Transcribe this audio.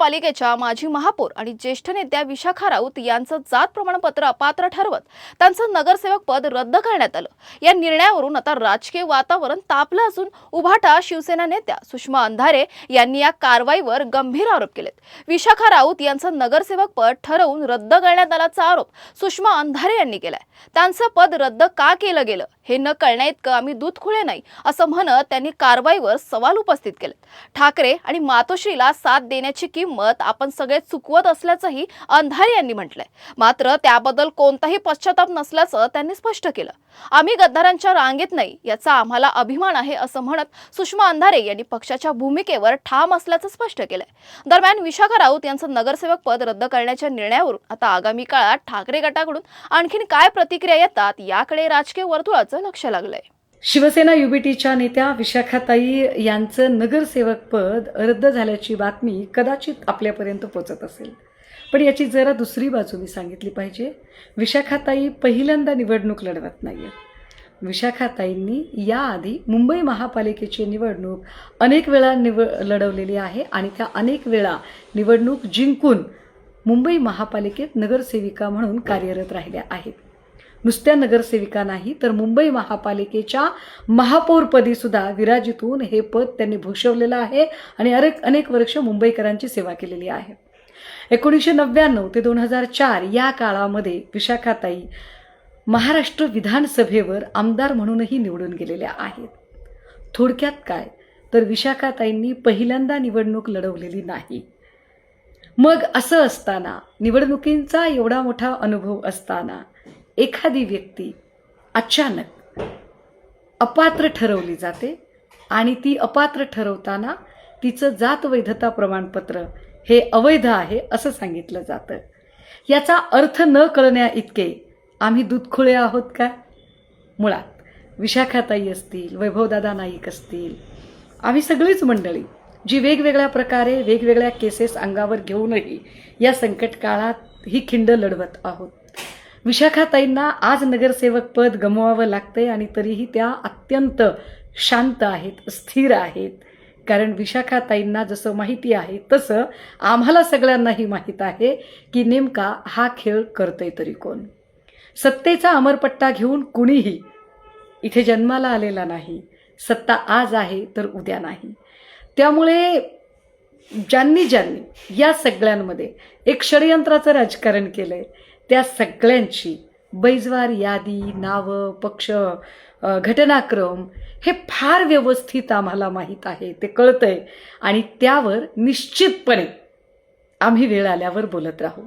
महानगरपालिकेच्या माजी महापौर आणि ज्येष्ठ नेत्या विशाखा राऊत यांचं जात प्रमाणपत्र अपात्र ठरवत त्यांचं नगरसेवक पद रद्द करण्यात आलं। या निर्णयावरून आता राजकीय वातावरण तापलं असून उभाटा शिवसेना नेत्या सुषमा अंधारे यांनी या कारवाईवर गंभीर आरोप केलेत। विशाखा राऊत यांचं नगरसेवक पद ठरवून रद्द करण्यात आल्याचा आरोप सुषमा अंधारे यांनी केलाय। त्यांचं पद रद्द का केलं गेलं हे न कळण्याइतकं आम्ही दूधखुळे नाही असं म्हणत त्यांनी कारवाईवर सवाल उपस्थित केले। ठाकरे आणि मातोश्रीला साथ देण्याची किंमत आपण सगळे चुकवत असल्याचंही अंधारे यांनी म्हटलंय। मात्र त्याबद्दल कोणताही पश्चाताप नसल्याचं त्यांनी स्पष्ट केलं। आम्ही गद्दारांच्या रांगेत नाही याचा आम्हाला अभिमान आहे असं म्हणत सुषमा अंधारे यांनी पक्षाच्या भूमिकेवर ठाम असल्याचं स्पष्ट केलंय। दरम्यान विशाखा राऊत यांचं नगरसेवक पद रद्द करण्याच्या निर्णयावरून आता आगामी काळात ठाकरे गटाकडून आणखीन काय प्रतिक्रिया येतात याकडे राजकीय वर्तुळाचं लक्ष लागलंय। शिवसेना युबीटीच्या नेत्या विशाखाताई यांचं नगरसेवक पद रद्द झाल्याची बातमी कदाचित आपल्यापर्यंत पोहोचत असेल, पण याची जरा दुसरी बाजू मी सांगितली पाहिजे। विशाखाताई पहिल्यांदा निवडणूक लढवत नाहीये। विशाखाताईंनी याआधी मुंबई महापालिकेची निवडणूक अनेक वेळा लढवलेली आहे आणि त्या अनेक वेळा निवडणूक जिंकून मुंबई महापालिकेत नगरसेविका म्हणून कार्यरत राहिल्या आहेत। नुसत्या नगरसेविका नाही तर मुंबई महापालिकेच्या महापौरपदी सुद्धा विराजित होऊन हे पद त्यांनी भूषवलेलं आहे आणि अनेक वर्ष मुंबईकरांची सेवा केलेली आहे। 1999 ते 2004 या काळामध्ये विशाखाताई महाराष्ट्र विधानसभेवर आमदार म्हणूनही निवडून गेलेल्या आहेत। थोडक्यात काय तर विशाखाताईंनी पहिल्यांदा निवडणूक लढवलेली नाही। मग असं असताना निवडणुकींचा एवढा मोठा अनुभव असताना एखादी व्यक्ती अचानक अपात्र ठरवली जाते आणि ती अपात्र ठरवताना तिचं जात वैधता प्रमाणपत्र हे अवैध आहे असं सांगितलं जातं। याचा अर्थ न कळण्या इतके आम्ही दूधखुळे आहोत का? मुळात विशाखाताई असतील, वैभवदादा नाईक असतील, आम्ही सगळीच मंडळी जी वेगवेगळ्या प्रकारे वेगवेगळ्या केसेस अंगावर घेऊनही या संकट काळात ही खिंड लढवत आहोत। विशाखाताईंना आज नगरसेवक पद गमवावं लागतंय आणि तरीही त्या अत्यंत शांत आहेत, स्थिर आहेत, कारण विशाखाताईंना जसं माहिती आहे तसं आम्हाला सगळ्यांनाही माहीत आहे की नेमका हा खेळ करतोय तरी कोण। सत्तेचा अमरपट्टा घेऊन कुणीही इथे जन्माला आलेला नाही। सत्ता आज आहे तर उद्या नाही। त्यामुळे ज्यांनी या सगळ्यांमध्ये एक षडयंत्राचं राजकारण केलंय त्या सगळ्यांची बैजवार यादी, नावं, पक्ष, घटनाक्रम हे फार व्यवस्थित आम्हाला माहीत आहे, ते कळतंय आणि त्यावर निश्चितपणे आम्ही वेळ आल्यावर बोलत राहू।